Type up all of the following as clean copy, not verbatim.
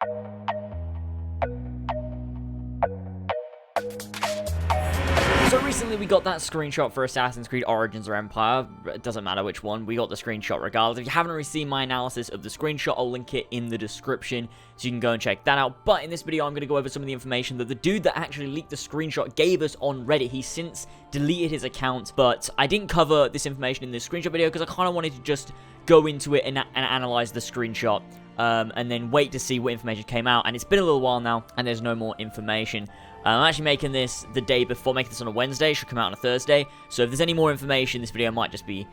So recently we got that screenshot for Assassin's Creed Origins or Empire. It doesn't matter which one, we got the screenshot regardless. If you haven't already seen my analysis of the screenshot, I'll link it in the description so you can go and check that out. But in this video, I'm going to go over some of the information that the dude that actually leaked the screenshot gave us on Reddit. He's since deleted his account, but I didn't cover this information in this screenshot video because I kind of wanted to just go into it and analyze the screenshot. And then wait to see what information came out. And it's been a little while now, and there's no more information. I'm actually making this the day before, making this on a Wednesday. It should come out on a Thursday. So if there's any more information, this video might just be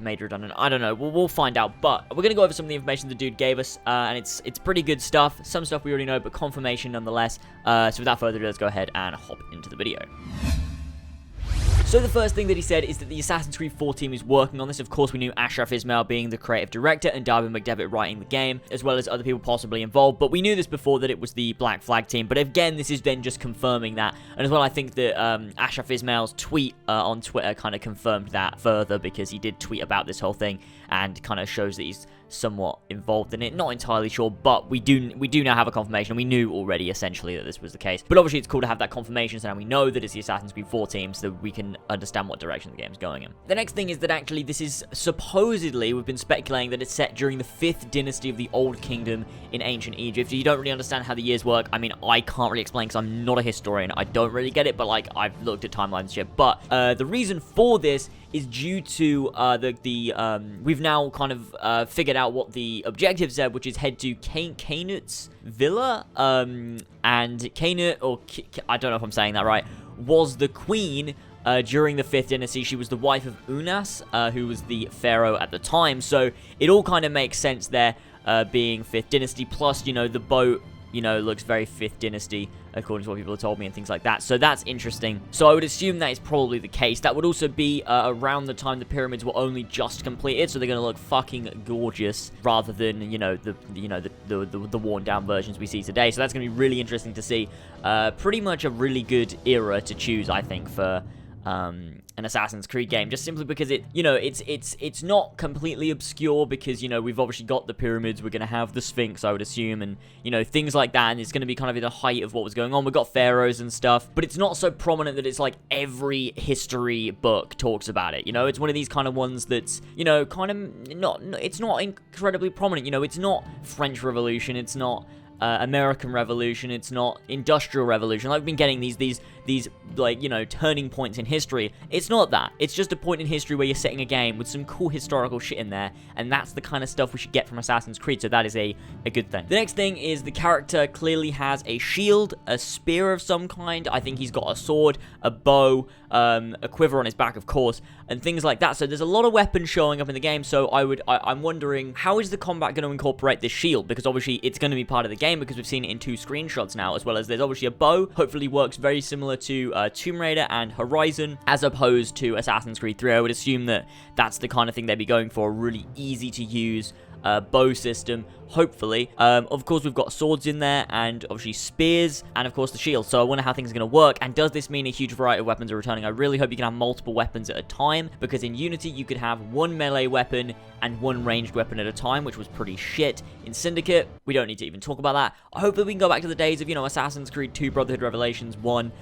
made redundant. I don't know. We'll find out. But we're going to go over some of the information the dude gave us. And it's pretty good stuff. Some stuff we already know, but confirmation nonetheless. So without further ado, let's go ahead and hop into the video. So the first thing that he said is that the Assassin's Creed 4 team is working on this. Of course, we knew Ashraf Ismail being the creative director and Darby McDevitt writing the game, as well as other people possibly involved. But we knew this before, that it was the Black Flag team. But again, this is then just confirming that. And as well, I think that Ashraf Ismail's tweet on Twitter kind of confirmed that further, because he did tweet about this whole thing and kind of shows that he's somewhat involved in it. Not entirely sure, but we do now have a confirmation. We knew already essentially that this was the case, but obviously it's cool to have that confirmation, so now we know that it's the Assassin's Creed 4 team, so that we can understand what direction the game's going in. The next thing is that actually this is supposedly, we've been speculating that it's set during the 5th dynasty of the Old Kingdom in ancient Egypt. You don't really understand how the years work. I mean, I can't really explain because I'm not a historian. I don't really get it, but like, I've looked at timelines and shit. But the reason for this is due to we've now kind of figured out what the objective said, which is head to Canut's villa, and Canut, or I don't know if I'm saying that right, was the queen during the 5th dynasty. She was the wife of Unas, who was the pharaoh at the time, so it all kind of makes sense there, being 5th dynasty, plus, you know, the boat, you know, looks very 5th dynasty, according to what people have told me and things like that. So that's interesting. So I would assume that is probably the case. That would also be around the time the pyramids were only just completed, so they're going to look fucking gorgeous, rather than, you know, the worn down versions we see today. So that's going to be really interesting to see. Pretty much a really good era to choose, I think, for an Assassin's Creed game, just simply because it, you know, it's not completely obscure, because, you know, we've obviously got the pyramids, we're going to have the Sphinx, I would assume, and, you know, things like that, and it's going to be kind of in the height of what was going on. We've got pharaohs and stuff, but it's not so prominent that it's like every history book talks about it, you know. It's one of these kind of ones that's, you know, kind of it's not incredibly prominent, you know. It's not French Revolution, it's not American Revolution, it's not Industrial Revolution. I've been getting these like, you know, turning points in history. It's not that. It's just a point in history where you're setting a game with some cool historical shit in there, and that's the kind of stuff we should get from Assassin's Creed, so that is a good thing. The next thing is the character clearly has a shield, a spear of some kind. I think he's got a sword, a bow, a quiver on his back, of course, and things like that. So there's a lot of weapons showing up in the game, so I'm wondering, how is the combat going to incorporate this shield? Because obviously it's going to be part of the game, because we've seen it in 2 screenshots now, as well as there's obviously a bow. Hopefully works very similar to Tomb Raider and Horizon, as opposed to Assassin's Creed 3. I would assume that that's the kind of thing they'd be going for, a really easy to use bow system, hopefully. Of course, we've got swords in there, and obviously spears, and of course the shield. So I wonder how things are going to work, and does this mean a huge variety of weapons are returning? I really hope you can have multiple weapons at a time, because in Unity you could have 1 melee weapon and 1 ranged weapon at a time, which was pretty shit. In Syndicate, we don't need to even talk about that. Hopefully we can go back to the days of, you know, Assassin's Creed 2, Brotherhood Revelations 1,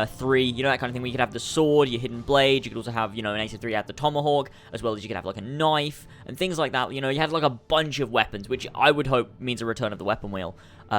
3, you know, that kind of thing, where you could have the sword, your hidden blade. You could also have, you know, in Ace of 3 you had the tomahawk, as well as you could have like a knife and things like that. You know, you had like a bunch of weapons, which I would hope means a return of the weapon wheel,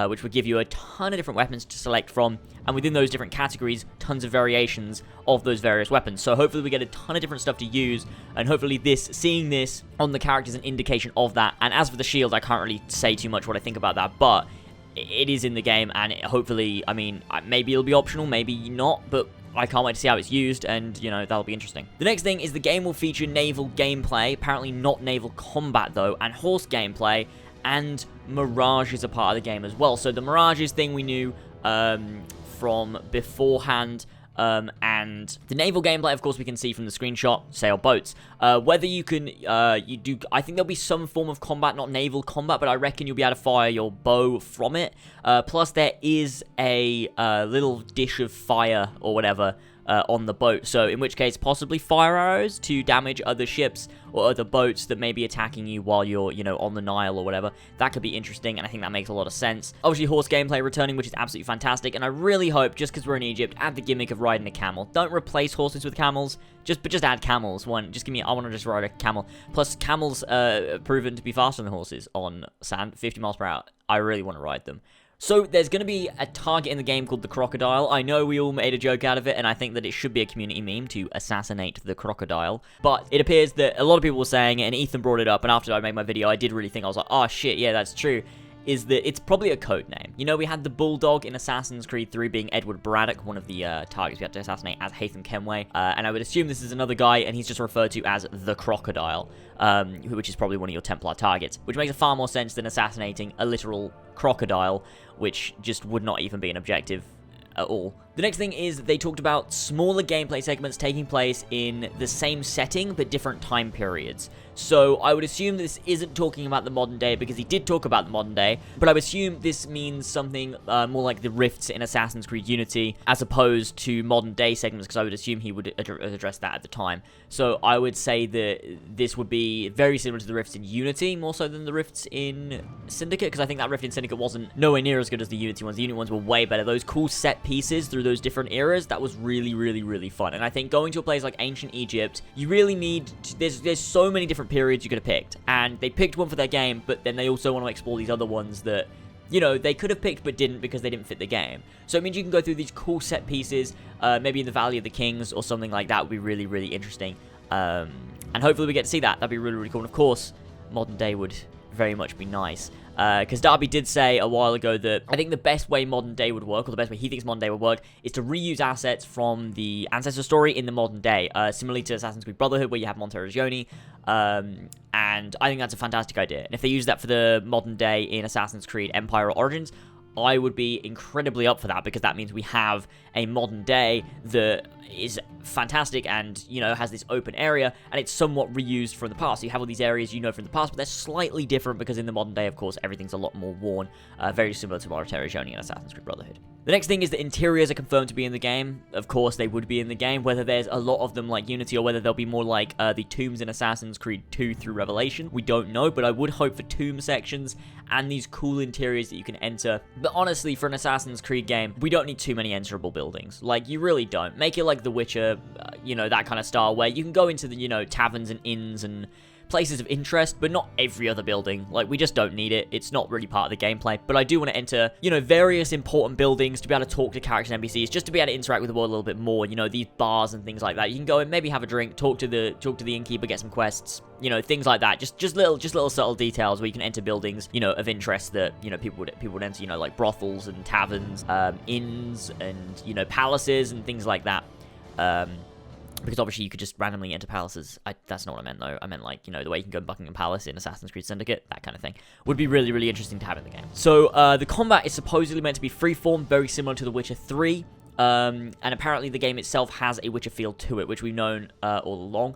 which would give you a ton of different weapons to select from, and within those different categories, tons of variations of those various weapons. So hopefully we get a ton of different stuff to use, and hopefully seeing this on the character is an indication of that. And as for the shield, I can't really say too much what I think about that, but it is in the game, and hopefully, I mean, maybe it'll be optional, maybe not, but I can't wait to see how it's used, and, you know, that'll be interesting. The next thing is the game will feature naval gameplay, apparently not naval combat, though, and horse gameplay, and Mirage is a part of the game as well. So the Mirages thing we knew from beforehand, and the naval gameplay, of course, we can see from the screenshot, sail boats. Whether you can, I think there'll be some form of combat, not naval combat, but I reckon you'll be able to fire your bow from it. Plus, there is a little dish of fire or whatever on the boat, so in which case possibly fire arrows to damage other ships or other boats that may be attacking you while you're, you know, on the Nile or whatever. That could be interesting, and I think that makes a lot of sense. Obviously, horse gameplay returning, which is absolutely fantastic, and I really hope, just because we're in Egypt, add the gimmick of riding a camel. Don't replace horses with camels, but just add camels. Just give me, I want to just ride a camel. Plus, camels proven to be faster than horses on sand, 50 miles per hour. I really want to ride them. So, there's going to be a target in the game called the crocodile. I know we all made a joke out of it, and I think that it should be a community meme to assassinate the crocodile. But it appears that a lot of people were saying, and Ethan brought it up, and after I made my video, I did really think, I was like, oh shit, yeah, that's true, is that it's probably a code name. You know, we had the bulldog in Assassin's Creed 3 being Edward Braddock, one of the targets we had to assassinate as Haytham Kenway, and I would assume this is another guy, and he's just referred to as the crocodile, which is probably one of your Templar targets, which makes far more sense than assassinating a literal crocodile, which just would not even be an objective at all. The next thing is they talked about smaller gameplay segments taking place in the same setting but different time periods. So I would assume this isn't talking about the modern day, because he did talk about the modern day, but I would assume this means something more like the rifts in Assassin's Creed Unity as opposed to modern day segments, because I would assume he would address that at the time. So I would say that this would be very similar to the rifts in Unity, more so than the rifts in Syndicate, because I think that rift in Syndicate wasn't nowhere near as good as the Unity ones. The Unity ones were way better. Those cool set pieces through those different eras, that was really, really, really fun. And I think going to a place like ancient Egypt, you really need to, there's so many different periods you could have picked, and they picked one for their game, but then they also want to explore these other ones that, you know, they could have picked but didn't because they didn't fit the game. So it means you can go through these cool set pieces, maybe in the Valley of the Kings or something like that would be really, really interesting. And hopefully we get to see that. That'd be really, really cool. And of course, modern day would very much be nice. Because Darby did say a while ago that I think the best way modern day would work, or the best way he thinks modern day would work, is to reuse assets from the Ancestor story in the modern day, similarly to Assassin's Creed Brotherhood, where you have Monteriggioni, and I think that's a fantastic idea. And if they use that for the modern day in Assassin's Creed Empire or Origins, I would be incredibly up for that, because that means we have a modern day that is fantastic and, you know, has this open area, and it's somewhat reused from the past. So you have all these areas you know from the past, but they're slightly different, because in the modern day, of course, everything's a lot more worn, very similar to Monteriggioni and Assassin's Creed Brotherhood. The next thing is that interiors are confirmed to be in the game. Of course, they would be in the game, whether there's a lot of them like Unity, or whether they'll be more like the tombs in Assassin's Creed 2 through Revelation. We don't know, but I would hope for tomb sections and these cool interiors that you can enter. But honestly, for an Assassin's Creed game, we don't need too many enterable buildings. Like, you really don't. Make it like The Witcher, you know, that kind of style, where you can go into the, you know, taverns and inns and places of interest, but not every other building. Like, we just don't need it. It's not really part of the gameplay. But I do want to enter, you know, various important buildings to be able to talk to characters and NPCs, just to be able to interact with the world a little bit more. You know, these bars and things like that. You can go and maybe have a drink, talk to the innkeeper, get some quests. You know, things like that. Just little subtle details where you can enter buildings, you know, of interest that, you know, people would enter. You know, like brothels and taverns, inns, and, you know, palaces and things like that. Because obviously you could just randomly enter palaces. That's not what I meant, though. I meant, like, you know, the way you can go to Buckingham Palace in Assassin's Creed Syndicate, that kind of thing. Would be really, really interesting to have in the game. So, the combat is supposedly meant to be freeform, very similar to The Witcher 3. And apparently the game itself has a Witcher feel to it, which we've known all along.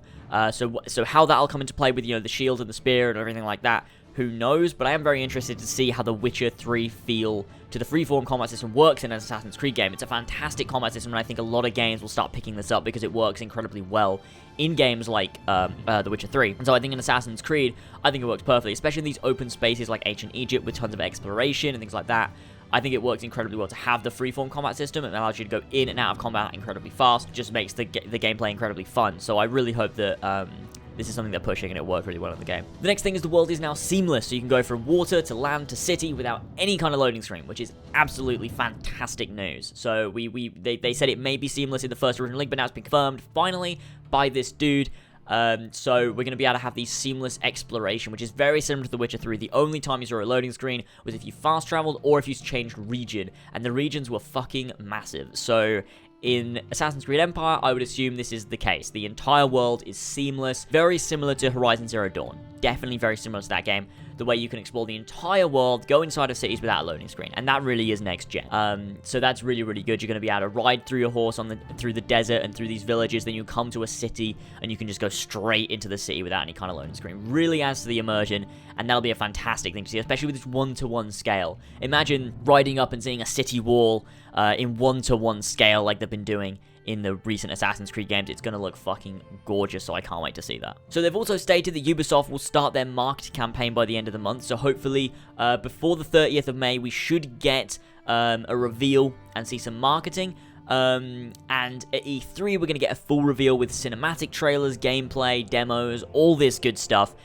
So how that'll come into play with, you know, the shield and the spear and everything like that, who knows? But I am very interested to see how The Witcher 3 feel to the freeform combat system works in an Assassin's Creed game. It's a fantastic combat system, and I think a lot of games will start picking this up because it works incredibly well in games like The Witcher 3. And so I think in Assassin's Creed, I think it works perfectly, especially in these open spaces like ancient Egypt with tons of exploration and things like that. I think it works incredibly well to have the freeform combat system. It allows you to go in and out of combat incredibly fast. It just makes the gameplay incredibly fun. So I really hope that this is something they're pushing, and it worked really well in the game. The next thing is the world is now seamless, so you can go from water to land to city without any kind of loading screen, which is absolutely fantastic news. So they said it may be seamless in the first original link, but now it's been confirmed finally by this dude. So we're going to be able to have the seamless exploration, which is very similar to The Witcher 3. The only time you saw a loading screen was if you fast traveled or if you changed region, and the regions were fucking massive. So in Assassin's Creed Empire, I would assume this is the case. The entire world is seamless, very similar to Horizon Zero Dawn. Definitely very similar to that game. The way you can explore the entire world, go inside of cities without a loading screen, and that really is next gen. So that's really, really good. You're going to be able to ride through your horse through the desert and through these villages. Then you come to a city, and you can just go straight into the city without any kind of loading screen. Really adds to the immersion, and that'll be a fantastic thing to see, especially with this one-to-one scale. Imagine riding up and seeing a city wall in one-to-one scale like they've been doing in the recent Assassin's Creed games. It's going to look fucking gorgeous, so I can't wait to see that. So they've also stated that Ubisoft will start their marketing campaign by the end of the month, so hopefully before the 30th of May, we should get a reveal and see some marketing. And at E3, we're going to get a full reveal with cinematic trailers, gameplay, demos, all this good stuff,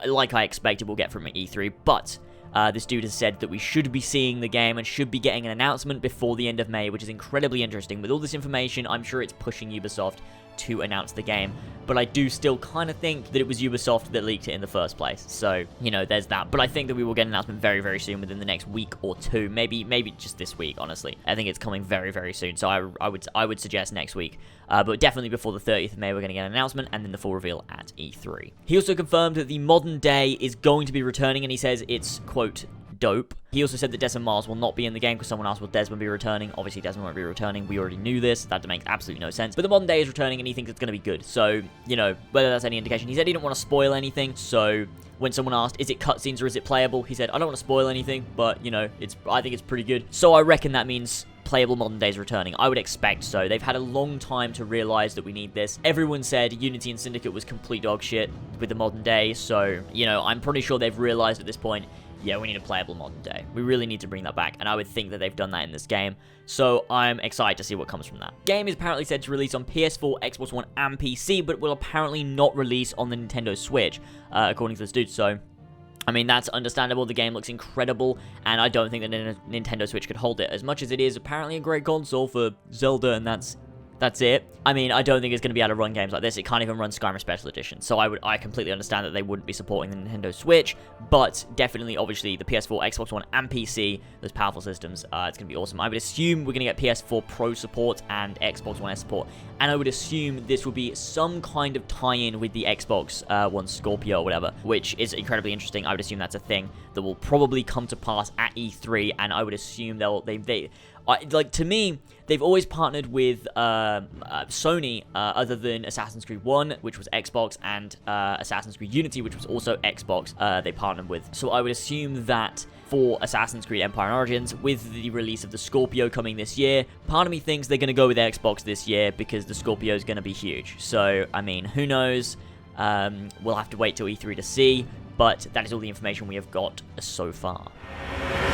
like I expected we'll get from E3, but this dude has said that we should be seeing the game and should be getting an announcement before the end of May, which is incredibly interesting. With all this information, I'm sure it's pushing Ubisoft to announce the game, but I do still kind of think that it was Ubisoft that leaked it in the first place, so, you know, there's that. But I think that we will get an announcement very, very soon, within the next week or two, maybe just this week, honestly. I think it's coming very, very soon, so I would suggest next week, but definitely before the 30th of May, we're going to get an announcement, and then the full reveal at E3. He also confirmed that the modern day is going to be returning, and he says it's, quote, dope. He also said that Des and Mars will not be in the game because someone asked will Desmond be returning. Obviously, Desmond won't be returning. We already knew this. That makes absolutely no sense. But the modern day is returning, and he thinks it's going to be good. So, you know, whether that's any indication. He said he didn't want to spoil anything. So, when someone asked, is it cutscenes or is it playable? He said, I don't want to spoil anything, but, you know, I think it's pretty good. So, I reckon that means playable modern day is returning. I would expect so. They've had a long time to realize that we need this. Everyone said Unity and Syndicate was complete dog shit with the modern day. So, you know, I'm pretty sure they've realized at this point, yeah, we need a playable modern day. We really need to bring that back, and I would think that they've done that in this game, so I'm excited to see what comes from that. Game is apparently said to release on PS4, Xbox One, and PC, but will apparently not release on the Nintendo Switch, according to this dude, so I mean, that's understandable. The game looks incredible, and I don't think that Nintendo Switch could hold it. As much as it is apparently a great console for Zelda, and that's it. I mean, I don't think it's going to be able to run games like this. It can't even run Skyrim Special Edition. So I completely understand that they wouldn't be supporting the Nintendo Switch, but definitely, obviously, the PS4, Xbox One, and PC, those powerful systems, it's going to be awesome. I would assume we're going to get PS4 Pro support and Xbox One S support, and I would assume this will be some kind of tie-in with the Xbox One Scorpio or whatever, which is incredibly interesting. I would assume that's a thing that will probably come to pass at E3, and I would assume like, to me, they've always partnered with Sony, other than Assassin's Creed 1, which was Xbox, and Assassin's Creed Unity, which was also Xbox, they partnered with. So I would assume that for Assassin's Creed Empire and Origins, with the release of the Scorpio coming this year, part of me thinks they're going to go with Xbox this year because the Scorpio is going to be huge. So, I mean, who knows? We'll have to wait till E3 to see, but that is all the information we have got so far.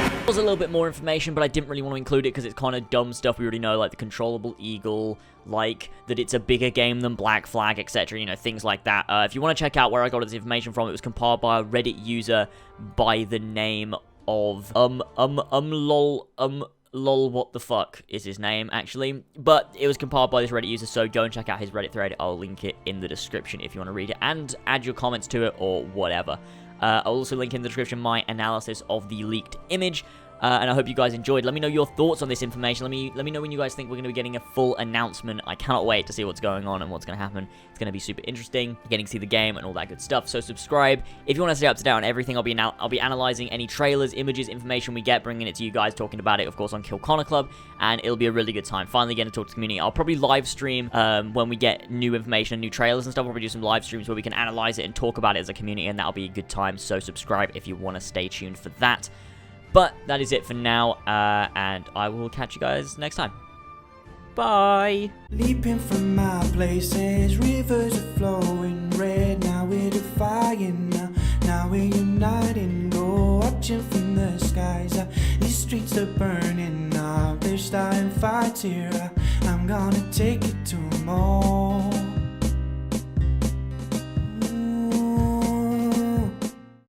There was a little bit more information, but I didn't really want to include it because it's kind of dumb stuff we already know, like the controllable eagle, like that it's a bigger game than Black Flag, etc., you know, things like that. If you want to check out where I got this information from, it was compiled by a Reddit user by the name of, lol, what the fuck is his name, actually, but it was compiled by this Reddit user, so go and check out his Reddit thread. I'll link it in the description if you want to read it, and add your comments to it, or whatever. I'll also link in the description my analysis of the leaked image, and I hope you guys enjoyed. Let me know your thoughts on this information. Let me know when you guys think we're going to be getting a full announcement. I cannot wait to see what's going on and what's going to happen. It's going to be super interesting, getting to see the game and all that good stuff. So subscribe if you want to stay up to date on everything. I'll be analyzing any trailers, images, information we get, bringing it to you guys, talking about it, of course, on Kill Connor Club, and it'll be a really good time. Finally getting to talk to the community. I'll probably live stream when we get new information and new trailers and stuff. We'll probably do some live streams where we can analyze it and talk about it as a community, and that'll be a good time. So subscribe if you want to stay tuned for that. But that is it for now, and I will catch you guys next time. Bye! Leaping from my places, rivers are flowing red. Now we're defying, now we're uniting. Go watching from the skies, these streets are burning up. They're starting fights here, I'm gonna take it to them all.